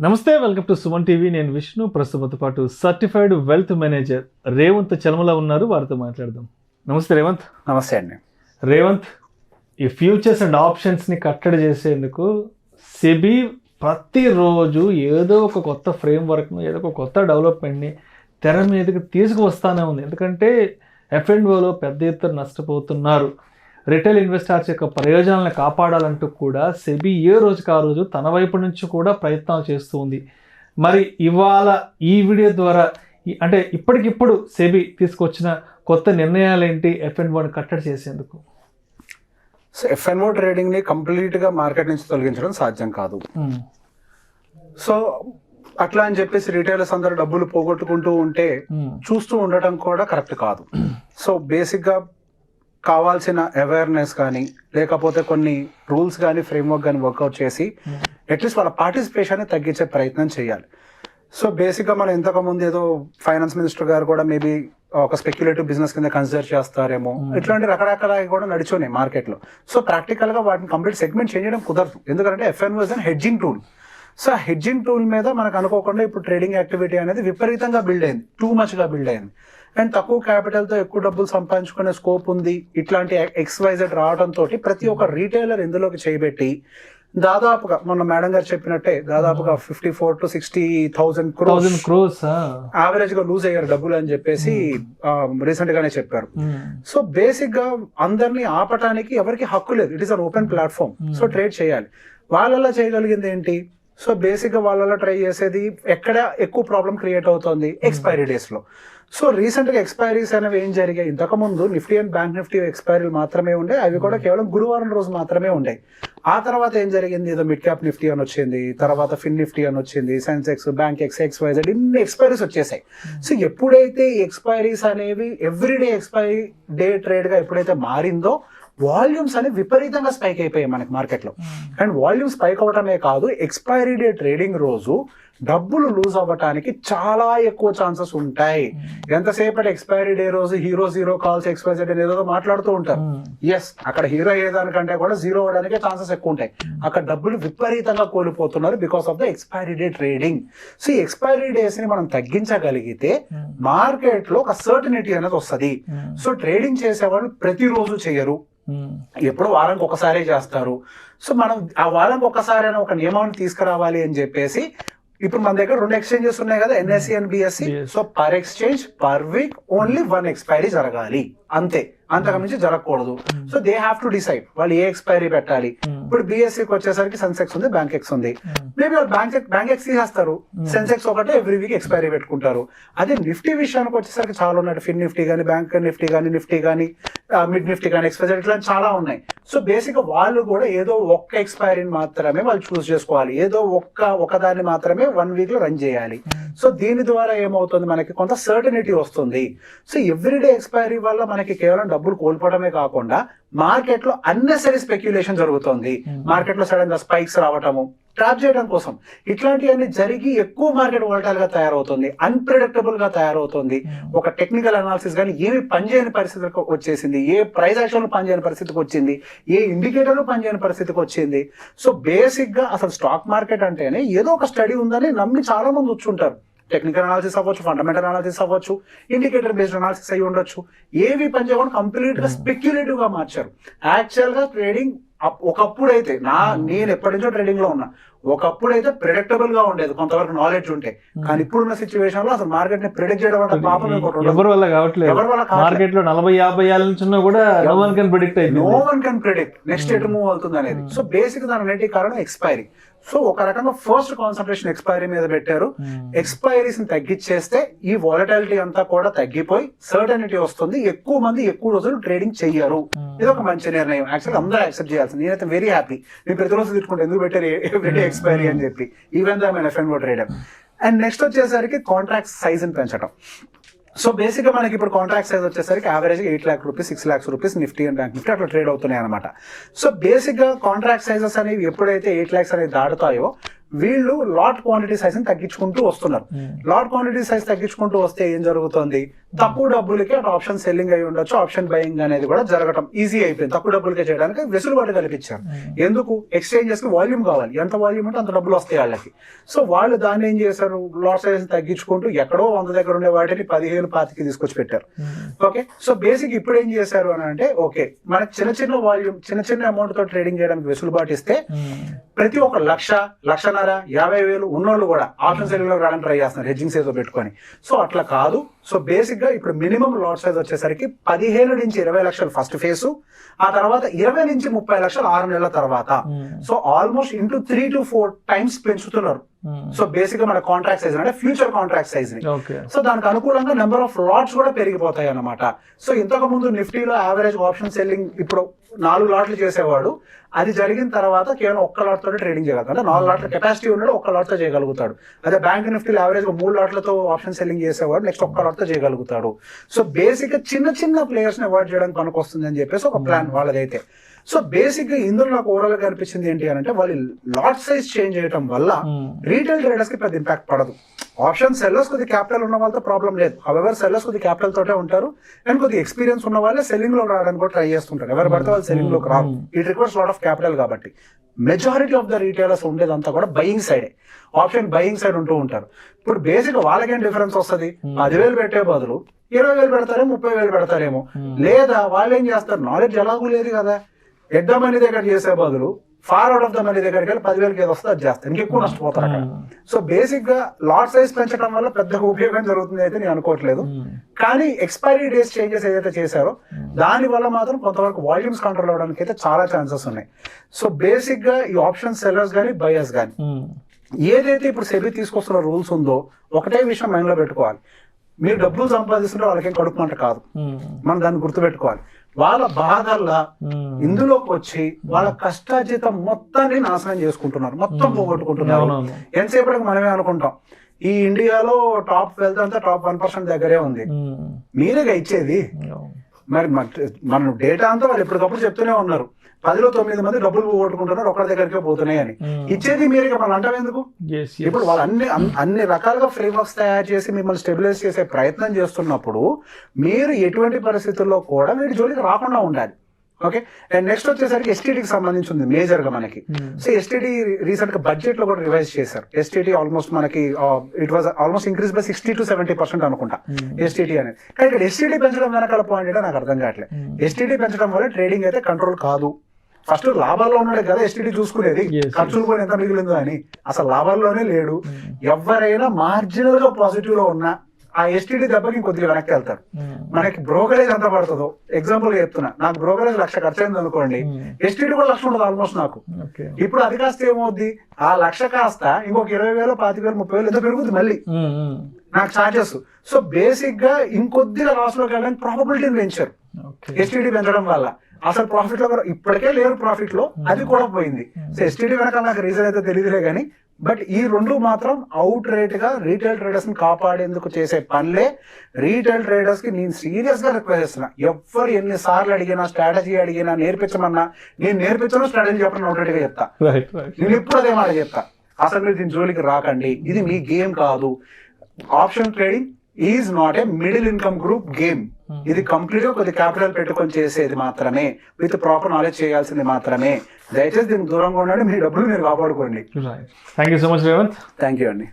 నమస్తే, welcome to Suman TV. నేను విష్ణు. ప్రస్తుతంతో పాటు certified wealth manager Revanth Chalamala ఉన్నారు. వారితో మాట్లాడదాం. నమస్తే రేవంత్. నమస్తే అండి. రేవంత్, ఈ ఫ్యూచర్స్ అండ్ ఆప్షన్స్ని కట్టడి చేసేందుకు సెబీ ప్రతిరోజు ఏదో ఒక కొత్త ఫ్రేమ్వర్క్ను, ఏదో ఒక కొత్త డెవలప్మెంట్ని తెర మీదకి తీసుకువస్తానే ఉంది. ఎందుకంటే F&Oలో పెద్ద ఎత్తున నష్టపోతున్నారు. రిటైల్ ఇన్వెస్టర్స్ యొక్క ప్రయోజనాలను కాపాడాలంటూ కూడా సెబీ ఏ రోజుకి ఆ రోజు తన వైపు నుంచి కూడా ప్రయత్నాలు చేస్తూ ఉంది. మరి ఇవాళ ఈ వీడియో ద్వారా అంటే ఇప్పటికిప్పుడు సెబీ తీసుకొచ్చిన కొత్త నిర్ణయాలు ఏంటి F&Oని కట్టడి చేసేందుకు? సో F&O ట్రేడింగ్ని కంప్లీట్గా మార్కెట్ నుంచి తొలగించడం సాధ్యం కాదు. సో అట్లా అని చెప్పేసి రిటైలర్స్ అందరూ డబ్బులు పోగొట్టుకుంటూ ఉంటే చూస్తూ ఉండటం కూడా కరెక్ట్ కాదు. సో బేసిక్గా కావాల్సిన అవేర్నెస్ కానీ లేకపోతే కొన్ని రూల్స్ కానీ ఫ్రేమ్వర్క్ కానీ వర్కౌట్ చేసి అట్లీస్ట్ వాళ్ళ పార్టిసిపేషన్ని తగ్గించే ప్రయత్నం చేయాలి. సో బేసిక్గా మనం ఇంతకుముందు ఏదో ఫైనాన్స్ మినిస్టర్ గారు కూడా మేబీ ఒక స్పెక్యులేటివ్ బిజినెస్ కింద కన్సిడర్ చేస్తారేమో, ఇట్లాంటి రకరకాల కూడా నడిచున్నాయి మార్కెట్లో. సో ప్రాక్టికల్గా వాటిని కంప్లీట్ సెగ్మెంట్ చేయడం కుదరదు. ఎందుకంటే F&O is an hedging tool. So ఆ హెడ్జింగ్ టూల్ మీద మనకు అనుకోకుండా ఇప్పుడు ట్రేడింగ్ యాక్టివిటీ అనేది విపరీతంగా బిల్డ్ అయింది, టూ మచ్గా బిల్డ్ అయింది. అండ్ తక్కువ క్యాపిటల్తో ఎక్కువ డబ్బులు సంపాదించుకునే స్కోప్ ఉంది. ఇట్లాంటి XYZ రావడంతో ప్రతి ఒక్క రీటైలర్ ఇందులోకి చేయబెట్టి దాదాపుగా మొన్న మేడం గారు చెప్పినట్టే దాదాపుగా 54,000 to 60,000 crores యావరేజ్ గా లూజ్ అయ్యారు డబ్బులు అని చెప్పేసి రీసెంట్ గానే చెప్పారు. సో బేసిక్ గా అందరినీ ఆపటానికి ఎవరికి హక్కు లేదు. It is an open platform. So trade చేయాలి. వాళ్ళలా చేయగలిగింది ఏంటి? సో బేసిక్ గా వాళ్ళలో ట్రై చేసేది ఎక్కడ ఎక్కువ ప్రాబ్లం క్రియేట్ అవుతుంది ఎక్స్పైరీ డేస్ లో. సో రీసెంట్ గా ఎక్స్పైరీస్ అనేవి ఏం జరిగాయి? ఇంతకుముందు నిఫ్టీ అండ్ బ్యాంక్ నిఫ్టీ ఎక్స్పైరీలు మాత్రమే ఉండే, అవి కూడా కేవలం గురువారం రోజు మాత్రమే ఉండే. ఆ తర్వాత ఏం జరిగింది? ఏదో మిడ్ క్యాప్ నిఫ్టీ అని వచ్చింది, తర్వాత ఫిన్ నిఫ్టీ అని వచ్చింది, సెన్సెక్స్, బ్యాంక్ XYZ ఇన్ని ఎక్స్పైరీస్ వచ్చేసాయి. సో ఎప్పుడైతే ఎక్స్పైరీస్ అనేవి ఎవ్రీడే ఎక్స్పైరీ డే ట్రేడ్ గా ఎప్పుడైతే మారిందో వాల్యూమ్స్ అనేవి విపరీతంగా స్పైక్ అయిపోయాయి మనకి మార్కెట్లో. అండ్ వాల్యూమ్ స్పైక్ అవటమే కాదు, ఎక్స్పైరీ డే ట్రేడింగ్ రోజు డబ్బులు లూజ్ అవ్వటానికి చాలా ఎక్కువ ఛాన్సెస్ ఉంటాయి. ఎంతసేపటి ఎక్స్పైరీ డే రోజు హీరో కాల్స్ XYZ ఏదో మాట్లాడుతూ ఉంటారు. ఎస్, అక్కడ హీరో అయ్యేదానికంటే కూడా జీరో అవ్వడానికి ఛాన్సెస్ ఎక్కువ ఉంటాయి. అక్కడ డబ్బులు విపరీతంగా కోల్పోతున్నారు because of the expiry day trading. So ఈ ఎక్స్పైరీ డేస్ ని మనం తగ్గించగలిగితే మార్కెట్ లో ఒక సర్టనిటీ అనేది వస్తుంది. సో ట్రేడింగ్ చేసేవాళ్ళు ప్రతిరోజు చేయరు, ఎప్పుడు వారానికి ఒకసారి చేస్తారు. సో మనం ఆ వారానికి ఒకసారి ఒక నియమాన్ని తీసుకురావాలి అని చెప్పేసి ఇప్పుడు మన దగ్గర 2 ఎక్స్చేంజెస్ ఉన్నాయి కదా, NSE and BSE. So per exchange per week only 1 expiry జరగాలి, అంతే, అంతకు మించి జరగకూడదు. So they have to decide వాళ్ళు ఏ ఎక్స్పైరీ పెట్టాలి. ఇప్పుడు BSEకి వచ్చేసరికి సెన్సెక్స్ ఉంది, బ్యాంక్ ఎక్స్ ఉంది. మేబీ వాళ్ళు బ్యాంక్ ఎక్స్ తీసేస్తారు, సెన్సెక్స్ ఒకటే ఎవ్రీ వీక్ ఎక్స్పైరీ పెట్టుకుంటారు. అదే నిఫ్టీ విషయానికి వచ్చేసరికి చాలా ఉన్నాయి. ఫిన్ నిఫ్టీ కానీ, బ్యాంక్ నిఫ్టీ కానీ, మిడ్ నిఫ్టీ కానీ, XYZ ఇట్లా చాలా ఉన్నాయి. సో బేసిక్ గా వాళ్ళు కూడా ఏదో ఒక్క ఎక్స్పైరీని మాత్రమే వాళ్ళు చూస్ చేసుకోవాలి, ఏదో ఒకదాన్ని మాత్రమే 1 వీక్ లో రన్ చేయాలి. సో దీని ద్వారా ఏమవుతుంది, మనకి కొంత సర్టనిటీ వస్తుంది. సో ఎవ్రీడే ఎక్స్పైరీ వల్ల మనకి కేవలం డబ్బులు కోల్పోవడమే కాకుండా మార్కెట్ లో అన్నెసరీ స్పెక్యులేషన్ జరుగుతుంది. మార్కెట్ లో సడన్ గా స్పైక్స్ రావటము ట్రాప్ చేయడం కోసం ఇట్లాంటివన్నీ జరిగి ఎక్కువ మార్కెట్ వోలటైల్ గా తయారవుతుంది, అన్ప్రెడిక్టబుల్ గా తయారవుతుంది. ఒక టెక్నికల్ అనాలిసిస్ కానీ ఏమి పనిచేయని పరిస్థితికి వచ్చేసింది, ఏ ప్రైస్ యాక్షన్ పనిచేయని పరిస్థితికి వచ్చింది, ఏ ఇండికేటర్ పనిచేయని పరిస్థితికి వచ్చింది. సో బేసిక్ గా అసలు స్టాక్ మార్కెట్ అంటేనే ఏదో ఒక స్టడీ ఉందని నమ్మి చాలా మంది వచ్చుంటారు. టెక్నికల్ అనాలిసిస్ అవ్వచ్చు, ఫండమెంటల్ అనాలిసిస్ అవ్వచ్చు, ఇండికేటర్ బేస్డ్ అనాలిసిస్ అయ్యి ఉండొచ్చు. ఏవి పనిచేయకుండా కంప్లీట్ గా స్పెక్యులేటివ్ గా మార్చారు. యాక్చువల్ గా ట్రేడింగ్ ఒకప్పుడైతే నేను ఎప్పటి నుంచో ట్రేడింగ్ లో ఉన్నా, ఒకప్పుడైతే ప్రిడిక్టబుల్ గా ఉండేది కొంతవరకు నాలెడ్జ్ ఉంటే. కానీ ఇప్పుడున్న సిచ్యువేషన్ లో అసలు మార్కెట్ ని ప్రిడిక్ట్ చేయడం అంటే పాపం ఎవరి వల్ల కావట్లేదు. మార్కెట్ లో 40-50 ఏళ్ళ నుంచి కూడా no one can predict next ఎటు మూవ్ అవుతుంది అనేది. సో బేసిక్ దాని అన్నిటి కారణం ఎక్స్పైరీ. సో ఒక రకంగా ఫస్ట్ కాన్సన్ట్రేషన్ ఎక్స్పైరీ మీద పెట్టారు. ఎక్స్పైరీస్ ని తగ్గించేస్తే ఈ వాలటాలిటీ అంతా కూడా తగ్గిపోయి సర్టనిటీ వస్తుంది, ఎక్కువ మంది ఎక్కువ రోజులు ట్రేడింగ్ చెయ్యరు. ఇది ఒక మంచి నిర్ణయం, యాక్చువల్ అందరూ యాక్సెప్ట్ చేయాల్సింది. నేనైతే వెరీ హ్యాపీ. నేను ప్రతిరోజు తిట్టుకుంటే ఎందుకు పెట్టారు ఎవ్రీడే ఎక్స్పైరీ అని చెప్పి, even though I'm F&O trader. And next వచ్చేసరికి కాంట్రాక్ట్ సైజ్ ని పెంచడం. సో బేసిక్ గా మనకి ఇప్పుడు కాంట్రాక్ట్ సైజ్ వచ్చేసరికి average 8 lakh rupees, 6 lakhs rupees Nifty and bank Nifty అట్లా ట్రేడ్ అవుతున్నాయి అనమాట. సో బేసిక్ గా కాంట్రాక్ట్ సైజెస్ అనేవి ఎప్పుడైతే 8 lakhs అనేది దాటుతాయో వీళ్ళు లాట్ క్వాంటిటీ సైజ్ ని తగ్గించుకుంటూ వస్తున్నారు. లాట్ క్వాంటిటీ సైజ్ తగ్గించుకుంటూ వస్తే ఏం జరుగుతుంది, తక్కువ డబ్బులకి అటు ఆప్షన్ సెల్లింగ్ అయి ఉండొచ్చు, ఆప్షన్ బయింగ్ అనేది కూడా జరగడం ఈజీ అయిపోయింది. తక్కువ డబ్బులకే చేయడానికి వెసులుబాటు కల్పించారు. ఎందుకు? ఎక్స్చేంజెస్ కి వాల్యూమ్ కావాలి, ఎంత వాల్యూమ్ అంటే అంత డబ్బులు వస్తాయి వాళ్ళకి. సో వాళ్ళు దాన్ని ఏం చేశారు, లాట్ సైజ్ తగ్గించుకుంటూ ఎక్కడో 100 దగ్గర ఉండే వాటిని 15-20 తీసుకొచ్చి పెట్టారు. ఓకే, సో బేసిక్ ఇప్పుడు ఏం చేశారు అని అంటే, ఓకే మనకి చిన్న వాల్యూమ్ చిన్న అమౌంట్ తో ట్రేడింగ్ చేయడానికి వెసులుబాటు ఇస్తే ప్రతి ఒక్క 1,00,000, 1,50,000 ఉన్నోళ్ళు కూడా ఆప్షన్ సెల్లింగ్ లో రావడానికి ట్రై చేస్తున్నారు హెడ్జింగ్ సైజ్ పెట్టుకొని. సో అట్లా కాదు. సో బేసిక్ గా ఇప్పుడు మినిమం లాట్ సైజ్ వచ్చేసరికి 15 నుంచి 20 లక్షలు ఫస్ట్ ఫేజ్, ఆ తర్వాత 20 నుంచి 30 లక్షలు 6 నెలల తర్వాత. So almost into 3 to 4 times పెంచుతున్నారు. సో బేసిక్ గా మన కాంట్రాక్ట్ సైజ్ అంటే ఫ్యూచర్ కాంట్రాక్ట్ సైజ్ ని. సో దానికి అనుకూలంగా నెంబర్ ఆఫ్ లాట్స్ కూడా పెరిగిపోతాయి అన్నమాట. సో ఇంతకు ముందు నిఫ్టీలో యావరేజ్ ఆప్షన్ సెల్లింగ్ ఇప్పుడు 4 లాట్లు చేసేవాడు, అది జరిగిన తర్వాత కేవలం 1 లాట్ తోటి ట్రేడింగ్ చేయగలుగుతాడు. అంటే 4 లాట్ల కెపాసిటీ ఉన్నాడు, 1 లాట్ తో చేయగలుగుతాడు. అదే బ్యాంక్ నిఫ్టీలో యావరేజ్ 3 లాట్లతో ఆప్షన్ సెల్లింగ్ చేసేవాడు, నెక్స్ట్ 1 లాట్ తో చేయగలుగుతాడు. సో బేసిక్ గా చిన్న ప్లేయర్స్ ని అవాయిడ్ చేయడానికి పనికొస్తుంది అని చెప్పేసి ఒక ప్లాన్ వాళ్ళదైతే. సో బేసిక్ గా ఇందులో నాకు ఓవరాల్ గా అనిపించింది ఏంటి అని అంటే, వాళ్ళు లాట్ సైజ్ చేంజ్ చేయడం వల్ల రీటైల్ ట్రేడర్స్ కి పెద్ద ఇంపాక్ట్ పడదు. ఆప్షన్ సెల్లర్స్ కొద్ది క్యాపిటల్ ఉన్న వాళ్ళతో ప్రాబ్లం లేదు. హవెవర్ సెల్లర్స్ కొద్ది క్యాపిటల్ తోటే ఉంటారు, అండ్ కొద్ది ఎక్స్పీరియన్స్ ఉన్న వాళ్ళే సెల్లింగ్ లో రావడానికి కూడా ట్రై చేస్తుంటారు. ఎవరు పడితే వాళ్ళు సెల్లింగ్ లోకి రాదు. It requires lot of capital కాబట్టి మెజారిటీ ఆఫ్ ద రీటైలర్స్ ఉండేదంతా కూడా బయింగ్ సైడే, ఆప్షన్ బయింగ్ సైడ్ ఉంటూ ఉంటారు. ఇప్పుడు బేసిక్ వాళ్ళకేం డిఫరెన్స్ వస్తుంది, 10,000 పెట్టే బదులు 20,000 పెడతారేమో, 30,000 పెడతారేమో. లేదా వాళ్ళు ఏం చేస్తారు, నాలెడ్జ్ ఎలాగూ లేదు కదా, ఎట్ ద మనీ దగ్గర చేసే బదులు far out of the money దగ్గరికి వెళ్ళి 10,000కి ఏది వస్తే అది చేస్తారు, ఇంకెక్కువ నష్టపోతారు అక్కడ. సో బేసిక్ గా లాట్ సైజ్ పెంచడం వల్ల పెద్దగా ఉపయోగం జరుగుతుంది అయితే నేను అనుకోవట్లేదు. కానీ ఎక్స్పైరీ డేస్ చేంజెస్ ఏదైతే చేశారో దాని వల్ల మాత్రం కొంతవరకు వాల్యూమ్స్ కంట్రోల్ అవడానికి అయితే చాలా ఛాన్సెస్ ఉన్నాయి. సో బేసిక్ గా ఈ ఆప్షన్ సెల్లర్స్ కానీ బయర్స్ కానీ ఏదైతే ఇప్పుడు సెబీ తీసుకొస్తున్న రూల్స్ ఉందో ఒకటే విషయం మైండ్ లో పెట్టుకోవాలి, మీరు డబ్బులు సంపాదిస్తుంటే వాళ్ళకేం కడుపు మంట కాదు, మనం దాన్ని గుర్తుపెట్టుకోవాలి. వాళ్ళ బాధల్లా ఇందులోకి వచ్చి వాళ్ళ కష్టార్జితం మొత్తాన్ని నాశనం చేసుకుంటున్నారు, మొత్తం పోగొట్టుకుంటున్నారు. ఎంతసేపటికి మనమే అనుకుంటాం ఈ ఇండియాలో టాప్ వెల్త్ అంతా టాప్ 1% దగ్గరే ఉంది, మీరేగా ఇచ్చేది. మరి మన డేటా అంతా వాళ్ళు ఎప్పటికప్పుడు చెప్తూనే ఉన్నారు, 10లో 9 మంది డబ్బులు పోగొట్టుకుంటున్నారు, ఒకరి దగ్గరికే పోతున్నాయి అని. ఇచ్చేది మీరే, మనం అంటాం ఎందుకు? ఇప్పుడు వాళ్ళు అన్ని రకాలుగా ఫ్రేమ్వర్క్స్ తయారు చేసి మిమ్మల్ని స్టెబిలైజ్ చేసే ప్రయత్నం చేస్తున్నప్పుడు మీరు ఎటువంటి పరిస్థితుల్లో కూడా మీరు జోలికి రాకుండా ఉండాలి. ఓకే, అండ్ నెక్స్ట్ వచ్చేసరికి ఎస్టీడీకి సంబంధించి ఉంది మేజర్ గా మనకి. సో ఎస్టీడీ రీసెంట్ గా బడ్జెట్ లో కూడా రివైజ్ చేశారు. ఎస్టీడీ ఆల్మోస్ట్ మనకి it was almost increase by 60 to 70% అనుకుంటా ఎస్టీడీ అనేది. కానీ ఇక్కడ ఎస్టీడీ పెంచడం వెనకాల పాయింట్ అంటే నాకు అర్థం కావట్లేదు. ఎస్టీడీ పెంచడం వల్ల ట్రేడింగ్ అయితే కంట్రోల్ కాదు. ఫస్ట్ లాభాల్లో ఉన్నాడు కదా ఎస్టీడీ చూసుకునేది, ఖర్చులు కూడా ఎంత మిగిలిందో అని. అసలు లాభాల్లోనే లేడు. ఎవరైనా మార్జినల్ గా పాజిటివ్ లో ఉన్నా ఆ ఎస్టీడీ దెబ్బకి కొద్దిగా వెనక్కి వెళ్తారు. మనకి బ్రోకరేజ్ ఎంత పడుతుందో ఎగ్జాంపుల్ గా చెప్తున్నా, నాకు బ్రోకరేజ్ 1,00,000 ఖర్చు అయింది అనుకోండి, ఎస్టీడీ కూడా 1,00,000 ఉండదు ఆల్మోస్ట్ నాకు. ఇప్పుడు అది కాస్త ఏమవుద్ది, ఆ 1,00,000 కాస్త ఇంకొక 20,000, 25,000, 30,000 ఎంత పెరుగుద్ది మళ్ళీ నాకు ఛార్జెస్. సో బేసిక్ గా ఇంకొద్దిగా లాస్ లోకి వెళ్ళడానికి ప్రాబబిలిటీని పెంచారు ఎస్టీడీ పెంచడం వల్ల. అసలు ప్రాఫిట్ లో ఇప్పటికే లేరు, ప్రాఫిట్ లో అది కూడా పోయింది. సో ఎస్టీడీ వెనకాల నాకు రీజన్ అయితే తెలియదులే కానీ, బట్ ఈ రెండు మాత్రం అవుట్ రేట్ గా రీటైల్ ట్రేడర్స్ ని కాపాడేందుకు చేసే పనులే. రీటైల్ ట్రేడర్స్ కి నేను సీరియస్ గా రిక్వెస్ట్ చేస్తున్నా, ఎవరు ఎన్నిసార్లు అడిగినా, స్ట్రాటజీ అడిగినా, నేర్పించమన్నా, నేను నేర్పించను, స్ట్రాటజీ చెప్పడం అవుట్ రేట్ గా చెప్తా. నేను ఎప్పుడు అదే మాట చెప్తా, అసలు మీరు దీని జోలికి రాకండి, ఇది మీ గేమ్ కాదు. Option trading is not a middle income group game. ఇది కంప్లీట్ గా కొద్ది క్యాపిటల్ పెట్టుకొని చేసేది మాత్రమే, విత్ ప్రాపర్ నాలెడ్జ్ చేయాల్సింది మాత్రమే. దయచేసి దీనికి దూరంగా ఉండండి, మీ డబ్బులు మీరు కాపాడుకోండి. Thank you so much Revanth. Thank you అండి.